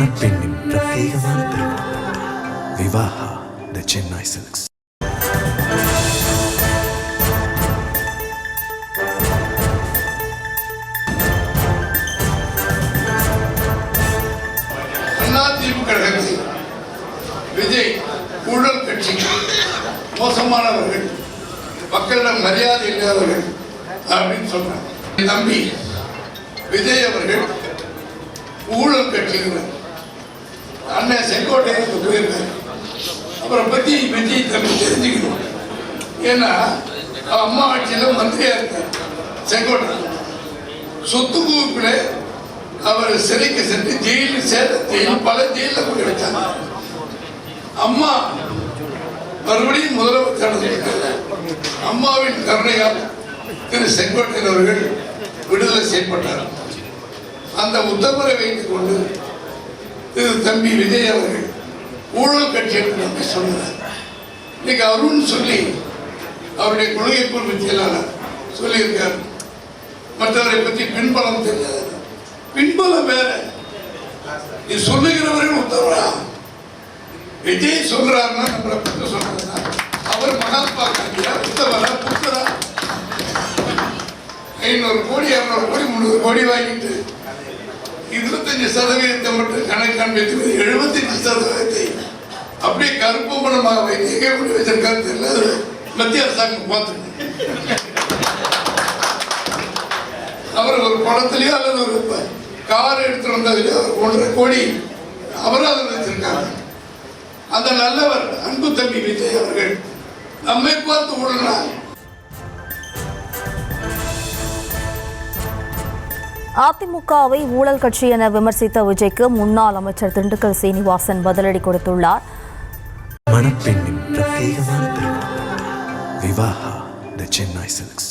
மணப்பெண்ணின் பிரத்யேகமான திருமணம் விவாஹா தி சென்னை சில்க்ஸ். அதிமுக விஜய் ஊழல் கட்சி, மோசமானவர்கள், மக்களிடம் மரியாதை இல்லாதவர்கள் அப்படின்னு சொல்றாங்க. தம்பி விஜய் அவர்கள் ஊழல் கட்சிகள் அண்ணன் செங்கோட்டையனுக்கு போயிருக்காரு. அப்புறம் பத்தி விஜய் தம்பி தெரிஞ்சுக்கணும். ஏன்னா அம்மா ஆட்சியில் மந்திரியா இருக்கார் செங்கோட்டை. சொத்து குவிப்பில் அவர் சிறைக்கு சென்று ஜெயிலில் ஜெயில் பல ஜெயிலில் கொண்டு வச்சாங்க. அம்மா மறுபடியும் முதலமைச்சர் அம்மாவின் கருணையால் திரு செங்கோட்டையன் அவர்கள் விடுதலை செய்யப்பட்டார். அந்த உத்தரவை வைத்துக் கொண்டு திரு தம்பி விஜய் அவர்கள் ஊழல் கட்சி என்று சொன்னார். இன்னைக்கு அருண் சொல்லி அவருடைய கொள்கை பொறுப்பு செயலாளர் சொல்லியிருக்கார். மற்றவரை பற்றி பின்பலம் தெரியாது. பின்பலம் வேற. நீ சொல்லுகிறவர்கள் உத்தரவா? விஜய் சொல்றாருன்னா நம்மளை பற்றி சொல்றதுனா அவர் மகாத்மா காந்தியா உத்தவரா புத்தரா? 500 கோடி 200 கோடி 300 கோடி வாங்கிட்டு 25% மட்டும் கணக்கான் வைத்து 75% அப்படியே கருப்பு பணமாக வைத்து எங்கே கொண்டு வச்சிருக்காரு தெரியல. மத்திய அரசாங்கம் பார்த்துருக்கு. அவர் ஒரு படத்திலேயோ அல்லது ஒரு கார் எடுத்து வந்ததுலையோ 1.5 கோடி அபராதம் வச்சிருக்காங்க. அந்த நல்லவர் அன்பு தம்பி விஜய் அவர்கள் நம்மை பார்த்து ஊழலாம். அதிமுகவை ஊழல் கட்சி என விமர்சித்த விஜய்க்கு முன்னாள் அமைச்சர் திண்டுக்கல் சீனிவாசன் பதிலடி கொடுத்துள்ளார். மணப்பெண்ணின் பிரத்யேகமான திருமணம் விவாஹா தி சென்னை சில்க்ஸ்.